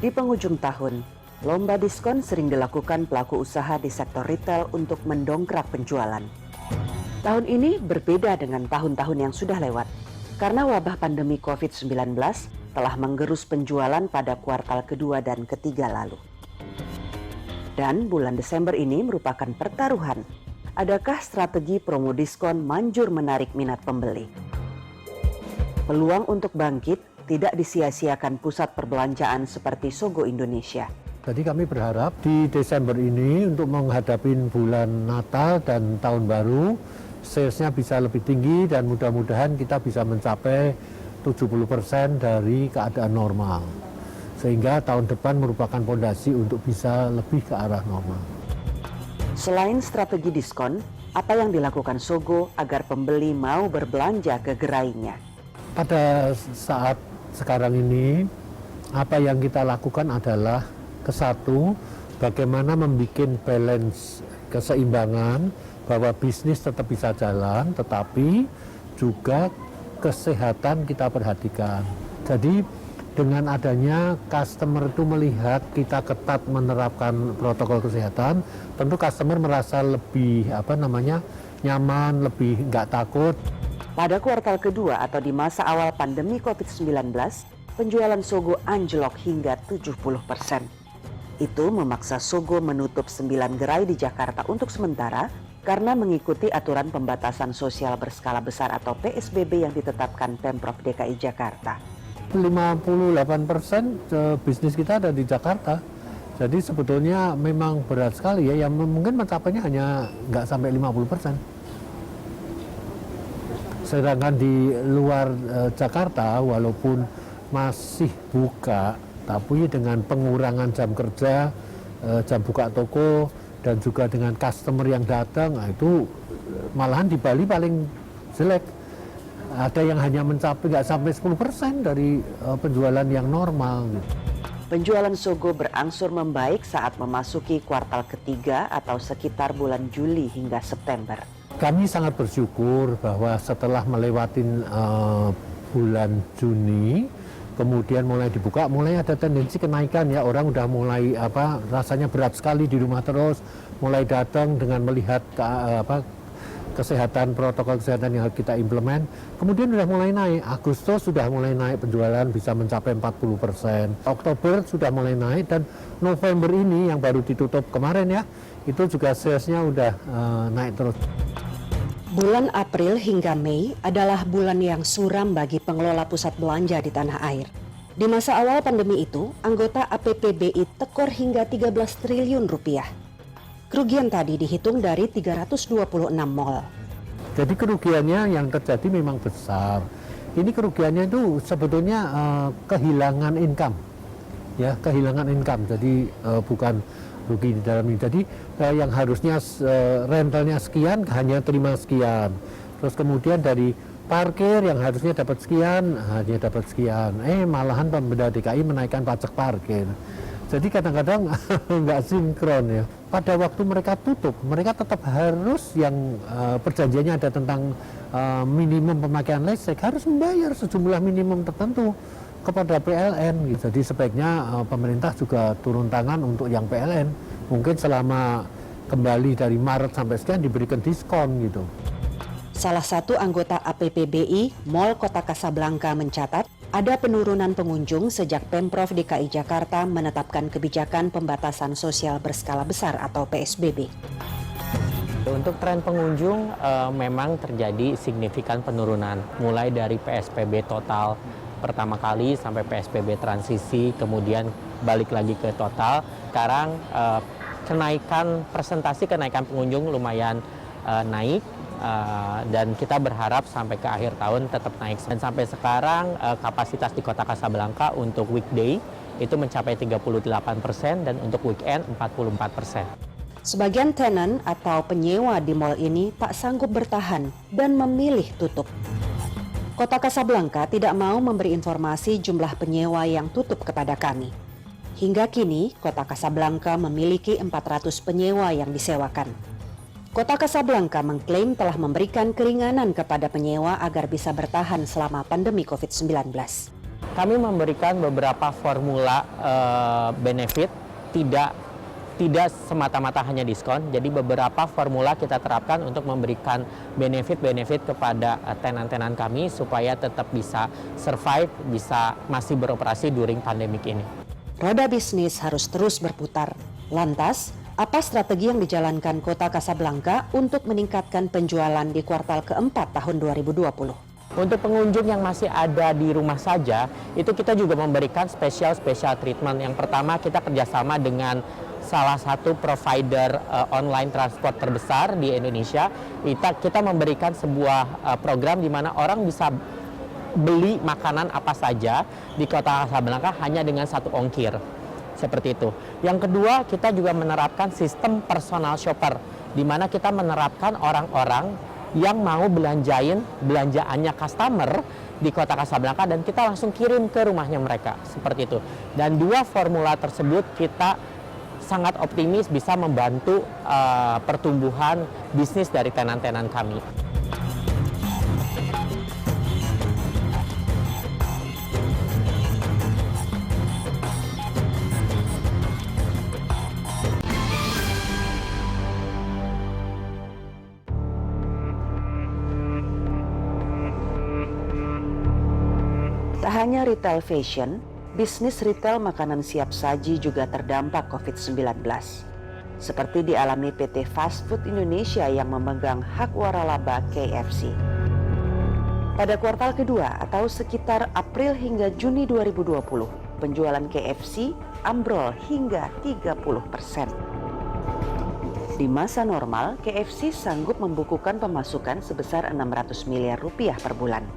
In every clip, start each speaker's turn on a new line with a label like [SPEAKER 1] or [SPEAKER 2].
[SPEAKER 1] Di penghujung tahun, lomba diskon sering dilakukan pelaku usaha di sektor retail untuk mendongkrak penjualan. Tahun ini berbeda dengan tahun-tahun yang sudah lewat, karena wabah pandemi COVID-19 telah menggerus penjualan pada kuartal kedua dan ketiga lalu. Dan bulan Desember ini merupakan pertaruhan. Adakah strategi promo diskon manjur menarik minat pembeli? Peluang untuk bangkit tidak disia-siakan pusat perbelanjaan seperti Sogo Indonesia.
[SPEAKER 2] Jadi kami berharap di Desember ini untuk menghadapi bulan Natal dan Tahun Baru, salesnya bisa lebih tinggi dan mudah-mudahan kita bisa mencapai 70% dari keadaan normal. Sehingga tahun depan merupakan fondasi untuk bisa lebih ke arah normal.
[SPEAKER 1] Selain strategi diskon, apa yang dilakukan Sogo agar pembeli mau berbelanja ke gerainya?
[SPEAKER 2] Pada saat sekarang ini, apa yang kita lakukan adalah kesatu, bagaimana membuat balance keseimbangan bahwa bisnis tetap bisa jalan, tetapi juga kesehatan kita perhatikan. Jadi dengan adanya customer itu melihat kita ketat menerapkan protokol kesehatan, tentu customer merasa lebih nyaman, lebih nggak takut.
[SPEAKER 1] Pada kuartal kedua atau di masa awal pandemi COVID-19, penjualan Sogo anjlok hingga 70%. Itu memaksa Sogo menutup 9 gerai di Jakarta untuk sementara karena mengikuti aturan pembatasan sosial berskala besar atau PSBB yang ditetapkan Pemprov DKI Jakarta.
[SPEAKER 2] 58% bisnis kita ada di Jakarta. Jadi sebetulnya memang berat sekali ya, yang mungkin mencapainya hanya nggak sampai 50%. Sedangkan di luar Jakarta walaupun masih buka, tapi dengan pengurangan jam kerja, jam buka toko, dan juga dengan customer yang datang, itu malahan di Bali paling jelek. Ada yang hanya mencapai nggak sampai 10% dari penjualan yang normal.
[SPEAKER 1] Penjualan Sogo berangsur membaik saat memasuki kuartal ketiga atau sekitar bulan Juli hingga September.
[SPEAKER 2] Kami sangat bersyukur bahwa setelah melewati bulan Juni, kemudian mulai dibuka, mulai ada tendensi kenaikan ya. Orang udah mulai rasanya berat sekali di rumah terus, mulai datang dengan melihat kesehatan, protokol kesehatan yang kita implement. Kemudian sudah mulai naik, Agustus sudah mulai naik penjualan bisa mencapai 40%. Oktober sudah mulai naik dan November ini yang baru ditutup kemarin ya, itu juga salesnya udah naik terus.
[SPEAKER 3] Bulan April hingga Mei adalah bulan yang suram bagi pengelola pusat belanja di tanah air. Di masa awal pandemi itu, anggota APPBI tekor hingga 13 triliun rupiah. Kerugian tadi dihitung dari 326 mal.
[SPEAKER 2] Jadi kerugiannya yang terjadi memang besar. Ini kerugiannya itu sebetulnya kehilangan income. Ya, kehilangan income. Jadi bukan rugi di dalam ini. Jadi yang harusnya rentalnya sekian hanya terima sekian. Terus kemudian dari parkir yang harusnya dapat sekian hanya dapat sekian. Malahan Pemda DKI menaikkan pajak parkir. Jadi kadang-kadang nggak sinkron ya. Pada waktu mereka tutup, mereka tetap harus yang perjanjiannya ada tentang minimum pemakaian listrik harus membayar sejumlah minimum tertentu kepada PLN gitu. Jadi sebaiknya pemerintah juga turun tangan untuk yang PLN. Mungkin selama kembali dari Maret sampai sekian diberikan diskon gitu.
[SPEAKER 3] Salah satu anggota APPBI, Mall Kota Kasablanka mencatat ada penurunan pengunjung sejak Pemprov DKI Jakarta menetapkan kebijakan pembatasan sosial berskala besar atau PSBB.
[SPEAKER 4] Untuk tren pengunjung memang terjadi signifikan penurunan, mulai dari PSBB total pertama kali sampai PSBB transisi, kemudian balik lagi ke total. Sekarang presentasi kenaikan pengunjung lumayan naik dan kita berharap sampai ke akhir tahun tetap naik. Dan sampai sekarang kapasitas di Kota Kasablanka untuk weekday itu mencapai 38% dan untuk weekend 44%.
[SPEAKER 3] Sebagian tenant atau penyewa di mal ini tak sanggup bertahan dan memilih tutup. Kota Kasablanka tidak mau memberi informasi jumlah penyewa yang tutup kepada kami. Hingga kini, Kota Kasablanka memiliki 400 penyewa yang disewakan. Kota Kasablanka mengklaim telah memberikan keringanan kepada penyewa agar bisa bertahan selama pandemi COVID-19.
[SPEAKER 4] Kami memberikan beberapa formula benefit, tidak semata-mata hanya diskon. Jadi beberapa formula kita terapkan untuk memberikan benefit-benefit kepada tenan-tenan kami supaya tetap bisa survive, bisa masih beroperasi during pandemik ini.
[SPEAKER 3] Roda bisnis harus terus berputar. Lantas, apa strategi yang dijalankan Kota Kasablanka untuk meningkatkan penjualan di kuartal keempat tahun 2020?
[SPEAKER 4] Untuk pengunjung yang masih ada di rumah saja, itu kita juga memberikan special treatment. Yang pertama, kita kerjasama dengan salah satu provider online transport terbesar di Indonesia. Kita memberikan sebuah program di mana orang bisa beli makanan apa saja di Kota Kasablanka hanya dengan 1 ongkir. Seperti itu. Yang kedua, kita juga menerapkan sistem personal shopper, di mana kita menerapkan orang-orang yang mau belanjaannya customer di Kota Kasablanka dan kita langsung kirim ke rumahnya mereka, seperti itu. Dan 2 formula tersebut kita sangat optimis bisa membantu pertumbuhan bisnis dari tenan-tenan kami.
[SPEAKER 1] Tak hanya retail fashion, bisnis retail makanan siap saji juga terdampak COVID-19. Seperti dialami PT Fast Food Indonesia yang memegang hak waralaba KFC. Pada kuartal kedua atau sekitar April hingga Juni 2020, penjualan KFC ambrol hingga 30%. Di masa normal, KFC sanggup membukukan pemasukan sebesar 600 miliar rupiah per bulan.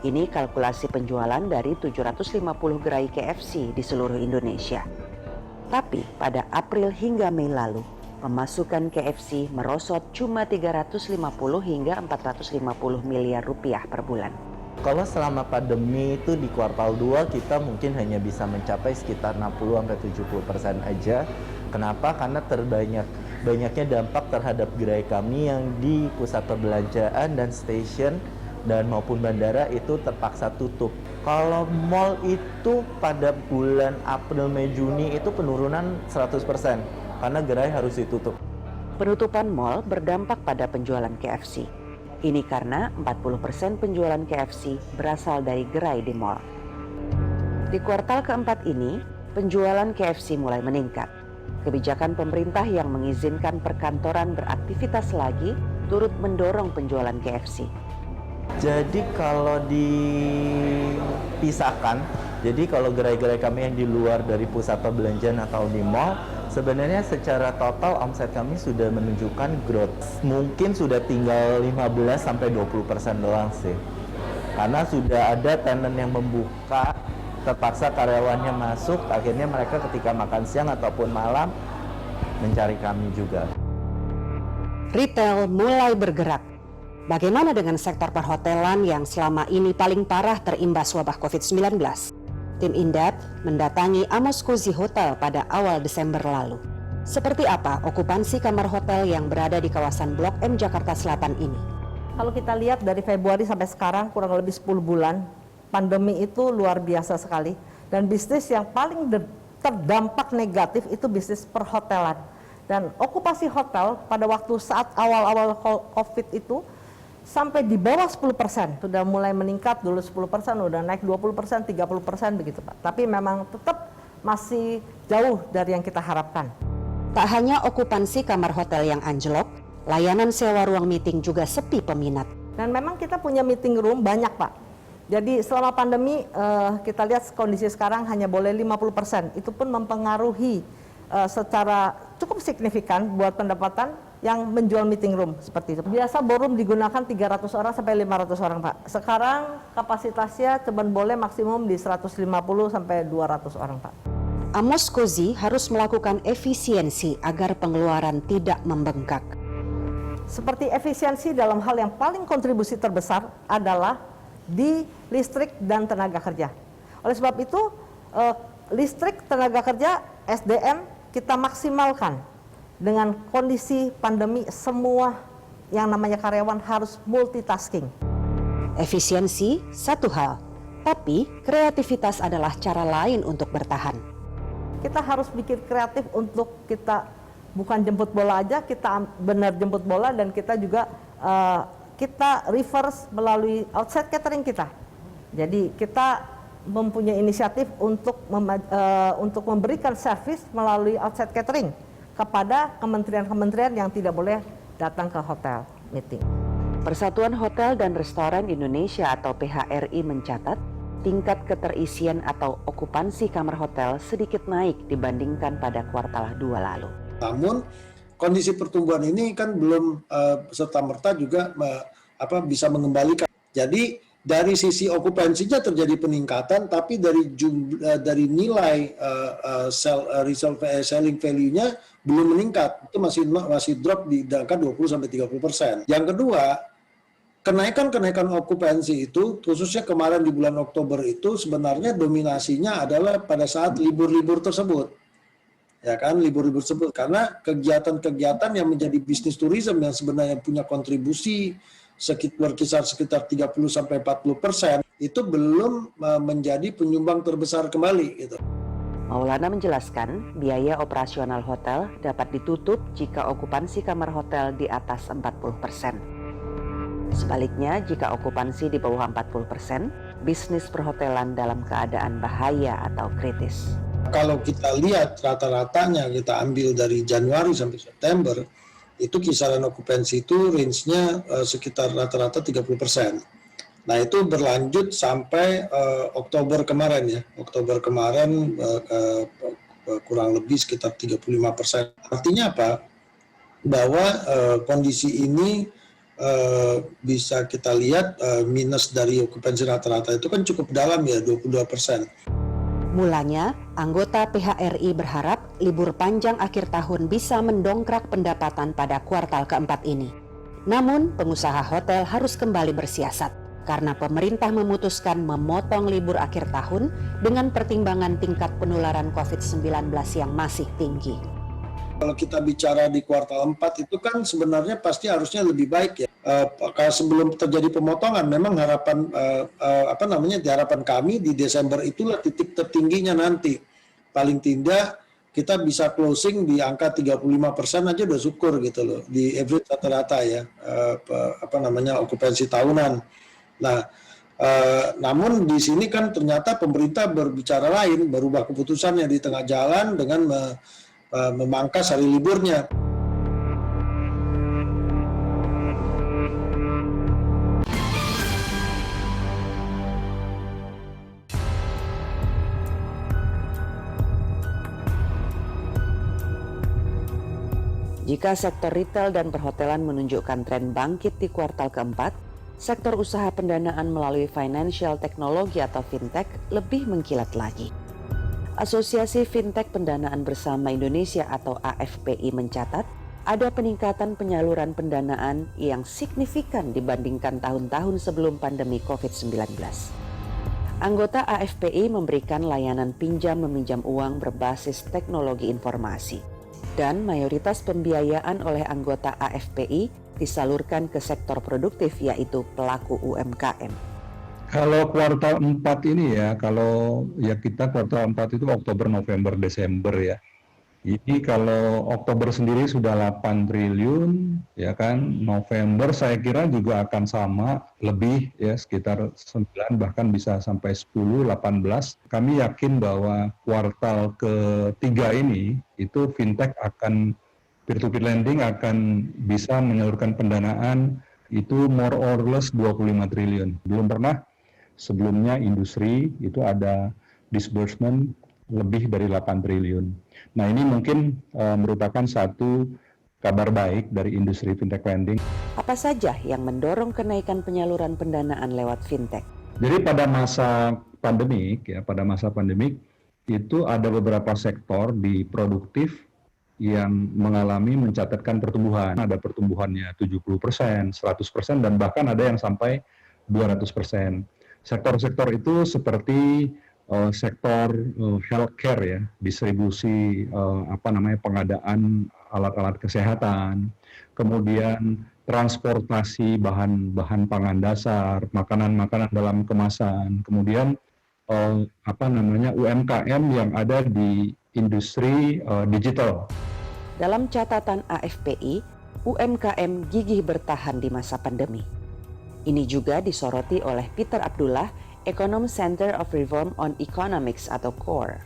[SPEAKER 1] Ini kalkulasi penjualan dari 750 gerai KFC di seluruh Indonesia. Tapi pada April hingga Mei lalu, pemasukan KFC merosot cuma 350 hingga 450 miliar rupiah per bulan.
[SPEAKER 5] Kalau selama pandemi itu di kuartal 2 kita mungkin hanya bisa mencapai sekitar 60-70% aja. Kenapa? Karena banyaknya dampak terhadap gerai kami yang di pusat perbelanjaan dan stasiun dan maupun bandara itu terpaksa tutup. Kalau mall itu pada bulan April, Mei, Juni itu penurunan 100% karena gerai harus ditutup.
[SPEAKER 1] Penutupan mall berdampak pada penjualan KFC. Ini karena 40% penjualan KFC berasal dari gerai di mall. Di kuartal keempat ini, penjualan KFC mulai meningkat. Kebijakan pemerintah yang mengizinkan perkantoran beraktivitas lagi turut mendorong penjualan KFC.
[SPEAKER 5] Jadi kalau dipisahkan, jadi kalau gerai-gerai kami yang di luar dari pusat perbelanjaan atau di mall, sebenarnya secara total omset kami sudah menunjukkan growth. Mungkin sudah tinggal 15-20% doang sih. Karena sudah ada tenan yang membuka, terpaksa karyawannya masuk, akhirnya mereka ketika makan siang ataupun malam mencari kami juga.
[SPEAKER 3] Retail mulai bergerak. Bagaimana dengan sektor perhotelan yang selama ini paling parah terimbas wabah COVID-19? Tim Indep mendatangi Amos Cozy Hotel pada awal Desember lalu. Seperti apa okupansi kamar hotel yang berada di kawasan Blok M Jakarta Selatan ini?
[SPEAKER 6] Kalau kita lihat dari Februari sampai sekarang kurang lebih 10 bulan, pandemi itu luar biasa sekali. Dan bisnis yang paling terdampak negatif itu bisnis perhotelan. Dan okupasi hotel pada waktu saat awal-awal COVID itu sampai di bawah 10%, sudah mulai meningkat dulu 10%, udah naik 20%, 30% begitu Pak. Tapi memang tetap masih jauh dari yang kita harapkan.
[SPEAKER 3] Tak hanya okupansi kamar hotel yang anjlok, layanan sewa ruang meeting juga sepi peminat.
[SPEAKER 6] Dan memang kita punya meeting room banyak Pak. Jadi selama pandemi kita lihat kondisi sekarang hanya boleh 50%. Itu pun mempengaruhi secara cukup signifikan buat pendapatan yang menjual meeting room seperti itu. Biasa ballroom digunakan 300 orang sampai 500 orang Pak. Sekarang kapasitasnya cuma boleh maksimum di 150 sampai 200 orang Pak.
[SPEAKER 3] Amos Cozy harus melakukan efisiensi agar pengeluaran tidak membengkak.
[SPEAKER 6] Seperti efisiensi dalam hal yang paling kontribusi terbesar adalah di listrik dan tenaga kerja. Oleh sebab itu listrik, tenaga kerja, SDM kita maksimalkan. Dengan kondisi pandemi, semua yang namanya karyawan harus multitasking.
[SPEAKER 3] Efisiensi satu hal, Tapi kreativitas adalah cara lain untuk bertahan.
[SPEAKER 6] Kita harus bikin kreatif untuk kita bukan jemput bola aja, kita benar jemput bola, dan kita juga kita reverse melalui outside catering kita. Jadi kita mempunyai inisiatif untuk memberikan service melalui outside catering kepada kementerian-kementerian yang tidak boleh datang ke hotel meeting.
[SPEAKER 1] Persatuan Hotel dan Restoran Indonesia atau PHRI mencatat tingkat keterisian atau okupansi kamar hotel sedikit naik dibandingkan pada kuartal 2 lalu.
[SPEAKER 7] Namun kondisi pertumbuhan ini kan belum serta-merta juga bisa mengembalikan. Jadi dari sisi okupansinya terjadi peningkatan, tapi dari nilai selling value-nya belum meningkat. Itu masih drop di angka 20-30%. Yang kedua, kenaikan okupansi itu, khususnya kemarin di bulan Oktober itu, sebenarnya dominasinya adalah pada saat libur-libur tersebut. Ya kan, libur-libur tersebut. Karena kegiatan-kegiatan yang menjadi bisnis tourism yang sebenarnya punya kontribusi berkisar sekitar 30-40%, itu belum menjadi penyumbang terbesar kembali gitu.
[SPEAKER 1] Maulana menjelaskan, biaya operasional hotel dapat ditutup jika okupansi kamar hotel di atas 40%. Sebaliknya, jika okupansi di bawah 40%, bisnis perhotelan dalam keadaan bahaya atau kritis.
[SPEAKER 7] Kalau kita lihat rata-ratanya, kita ambil dari Januari sampai September, itu kisaran okupansi itu range-nya sekitar rata-rata 30%. Nah, itu berlanjut sampai Oktober kemarin ya. Oktober kemarin kurang lebih sekitar 35%. Artinya apa? Bahwa kondisi ini bisa kita lihat minus dari okupansi rata-rata itu kan cukup dalam ya, 22%.
[SPEAKER 3] Mulanya, anggota PHRI berharap libur panjang akhir tahun bisa mendongkrak pendapatan pada kuartal keempat ini. Namun, pengusaha hotel harus kembali bersiasat karena pemerintah memutuskan memotong libur akhir tahun dengan pertimbangan tingkat penularan COVID-19 yang masih tinggi.
[SPEAKER 7] Kalau kita bicara di kuartal 4 itu kan sebenarnya pasti harusnya lebih baik ya. Kalau sebelum terjadi pemotongan, memang harapan harapan kami di Desember itulah titik tertingginya nanti. Paling tidak kita bisa closing di angka 35% aja udah syukur gitu loh, di average rata-rata ya, okupansi tahunan. Nah, namun di sini kan ternyata pemerintah berbicara lain, berubah keputusannya di tengah jalan dengan memangkas hari liburnya.
[SPEAKER 1] Jika sektor retail dan perhotelan menunjukkan tren bangkit di kuartal keempat, sektor usaha pendanaan melalui financial technology atau fintech lebih mengkilat lagi. Asosiasi Fintech Pendanaan Bersama Indonesia atau AFPI mencatat ada peningkatan penyaluran pendanaan yang signifikan dibandingkan tahun-tahun sebelum pandemi COVID-19. Anggota AFPI memberikan layanan pinjam-meminjam uang berbasis teknologi informasi, dan mayoritas pembiayaan oleh anggota AFPI disalurkan ke sektor produktif yaitu pelaku UMKM.
[SPEAKER 8] Kalau kuartal 4 ini ya, kita kuartal 4 itu Oktober, November, Desember ya. Ini kalau Oktober sendiri sudah 8 triliun, ya kan. November saya kira juga akan sama, lebih ya, sekitar 9 bahkan bisa sampai 10, 18. Kami yakin bahwa kuartal ketiga ini itu fintech akan peer-to-peer lending akan bisa menyalurkan pendanaan itu more or less 25 triliun. Belum pernah sebelumnya industri itu ada disbursement lebih dari 8 triliun. Nah, ini mungkin merupakan satu kabar baik dari industri fintech lending.
[SPEAKER 1] Apa saja yang mendorong kenaikan penyaluran pendanaan lewat fintech?
[SPEAKER 8] Jadi pada masa pandemik itu ada beberapa sektor di produktif yang mencatatkan pertumbuhan. Ada pertumbuhannya 70%, 100%, dan bahkan ada yang sampai 200%. Sektor-sektor itu seperti sektor healthcare ya, distribusi pengadaan alat-alat kesehatan, kemudian transportasi bahan-bahan pangan dasar, makanan-makanan dalam kemasan, kemudian UMKM yang ada di industri digital.
[SPEAKER 1] Dalam catatan AFPI, UMKM gigih bertahan di masa pandemi. Ini juga disoroti oleh Peter Abdullah, Ekonom Center of Reform on Economics atau CORE.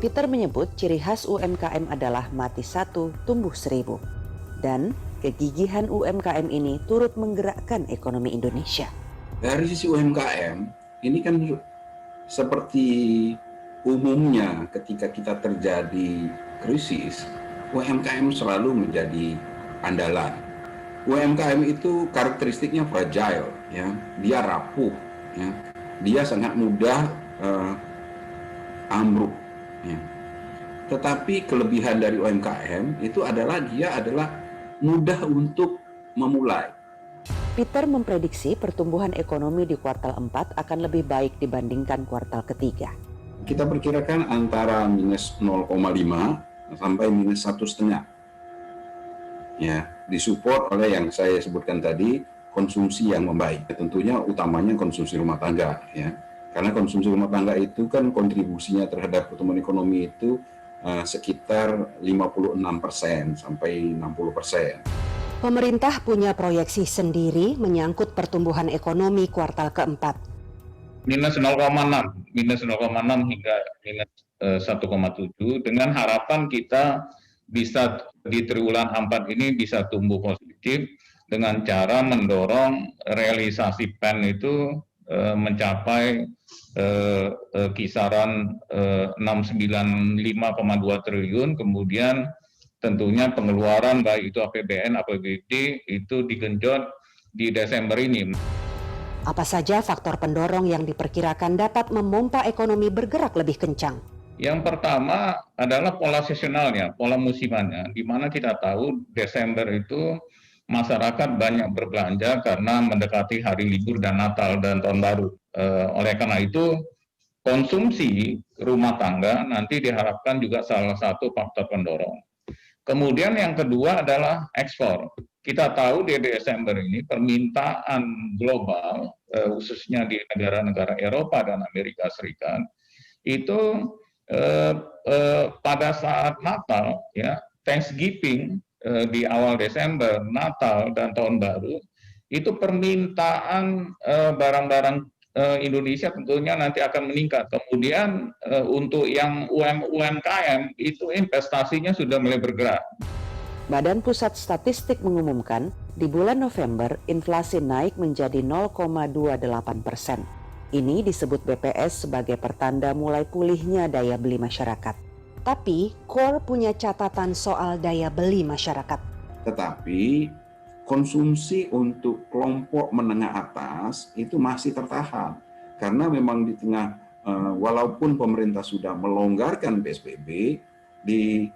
[SPEAKER 1] Peter menyebut ciri khas UMKM adalah mati satu, tumbuh 1000. Dan kegigihan UMKM ini turut menggerakkan ekonomi Indonesia.
[SPEAKER 9] Dari sisi UMKM, ini kan seperti umumnya ketika kita terjadi krisis, UMKM selalu menjadi andalan. UMKM itu karakteristiknya fragile, ya, dia rapuh, ya, dia sangat mudah ambruk. Ya. Tetapi kelebihan dari UMKM itu adalah dia adalah mudah untuk memulai.
[SPEAKER 1] Peter memprediksi pertumbuhan ekonomi di kuartal 4 akan lebih baik dibandingkan kuartal ketiga.
[SPEAKER 9] Kita perkirakan antara minus 0,5 sampai minus 1,5. Ya, disupport oleh yang saya sebutkan tadi, konsumsi yang membaik. Tentunya utamanya konsumsi rumah tangga, ya. Karena konsumsi rumah tangga itu kan kontribusinya terhadap pertumbuhan ekonomi itu sekitar 56% sampai 60%.
[SPEAKER 3] Pemerintah punya proyeksi sendiri menyangkut pertumbuhan ekonomi kuartal keempat.
[SPEAKER 10] Minus 0,6 hingga minus 1,7 dengan harapan kita bisa di triwulan 4 ini bisa tumbuh positif dengan cara mendorong realisasi PEN itu mencapai kisaran 695,2 triliun, kemudian tentunya pengeluaran baik itu APBN, APBD itu digenjot di Desember ini.
[SPEAKER 3] Apa saja faktor pendorong yang diperkirakan dapat memompa ekonomi bergerak lebih kencang?
[SPEAKER 10] Yang pertama adalah pola seasonalnya, pola musimannya, di mana kita tahu Desember itu masyarakat banyak berbelanja karena mendekati hari libur dan Natal dan Tahun Baru. Oleh karena itu, konsumsi rumah tangga nanti diharapkan juga salah satu faktor pendorong. Kemudian yang kedua adalah ekspor. Kita tahu di Desember ini permintaan global, khususnya di negara-negara Eropa dan Amerika Serikat, itu pada saat Natal, ya, Thanksgiving di awal Desember, Natal dan Tahun Baru, itu permintaan barang-barang Indonesia tentunya nanti akan meningkat. Kemudian untuk yang UMKM itu investasinya sudah mulai bergerak.
[SPEAKER 1] Badan Pusat Statistik mengumumkan, di bulan November inflasi naik menjadi 0,28%. Ini disebut BPS sebagai pertanda mulai pulihnya daya beli masyarakat. Tapi, CORE punya catatan soal daya beli masyarakat.
[SPEAKER 9] Tetapi konsumsi untuk kelompok menengah atas itu masih tertahan. Karena memang di tengah, walaupun pemerintah sudah melonggarkan PSBB, di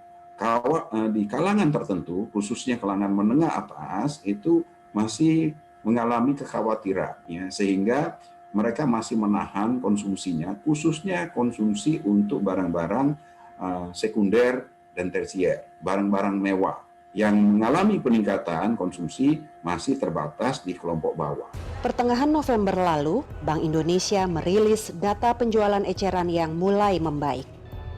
[SPEAKER 9] kalangan tertentu, khususnya kalangan menengah atas, itu masih mengalami kekhawatiran, ya, sehingga mereka masih menahan konsumsinya, khususnya konsumsi untuk barang-barang sekunder dan tersier, barang-barang mewah yang mengalami peningkatan konsumsi masih terbatas di kelompok bawah.
[SPEAKER 3] Pertengahan November lalu, Bank Indonesia merilis data penjualan eceran yang mulai membaik.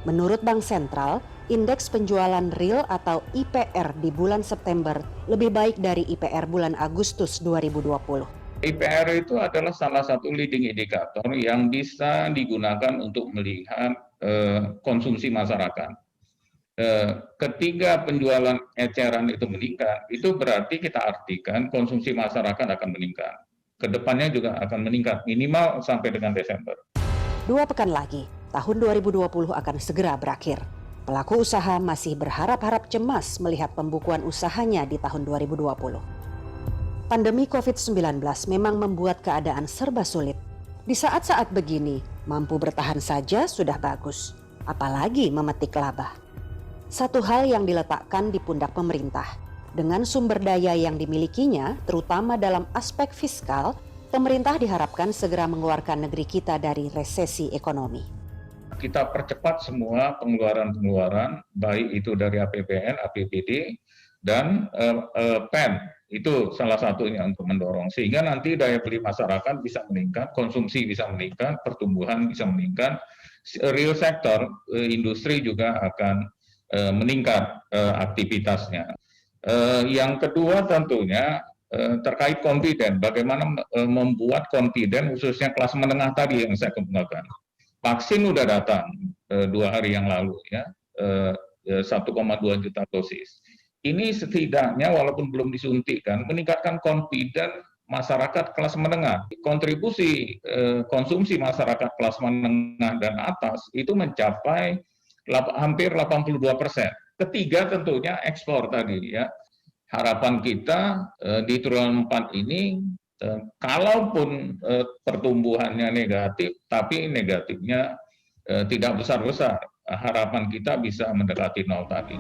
[SPEAKER 3] Menurut Bank Sentral, indeks penjualan real atau IPR di bulan September lebih baik dari IPR bulan Agustus 2020.
[SPEAKER 10] IPR itu adalah salah satu leading indikator yang bisa digunakan untuk melihat konsumsi masyarakat. Ketika penjualan eceran itu meningkat, itu berarti kita artikan konsumsi masyarakat akan meningkat. Kedepannya juga akan meningkat, minimal sampai dengan Desember.
[SPEAKER 3] 2 pekan lagi, tahun 2020 akan segera berakhir. Pelaku usaha masih berharap-harap cemas melihat pembukuan usahanya di tahun 2020. Pandemi COVID-19 memang membuat keadaan serba sulit. Di saat-saat begini, mampu bertahan saja sudah bagus, apalagi memetik laba. Satu hal yang diletakkan di pundak pemerintah, dengan sumber daya yang dimilikinya, terutama dalam aspek fiskal, pemerintah diharapkan segera mengeluarkan negeri kita dari resesi ekonomi.
[SPEAKER 10] Kita percepat semua pengeluaran-pengeluaran, baik itu dari APBN, APBD, dan PEN. Itu salah satunya untuk mendorong, sehingga nanti daya beli masyarakat bisa meningkat, konsumsi bisa meningkat, pertumbuhan bisa meningkat, real sektor industri juga akan meningkat aktivitasnya. Yang kedua tentunya terkait confident, bagaimana membuat confident khususnya kelas menengah tadi yang saya kemukakan. Vaksin sudah datang 2 hari yang lalu ya, 1,2 juta dosis. Ini setidaknya walaupun belum disuntikan meningkatkan confident masyarakat kelas menengah. Kontribusi konsumsi masyarakat kelas menengah dan atas itu mencapai hampir 82%. Ketiga tentunya ekspor tadi ya. Harapan kita di triwulan 4 ini kalaupun pertumbuhannya negatif, tapi negatifnya tidak besar-besar. Harapan kita bisa mendekati 0 tadi.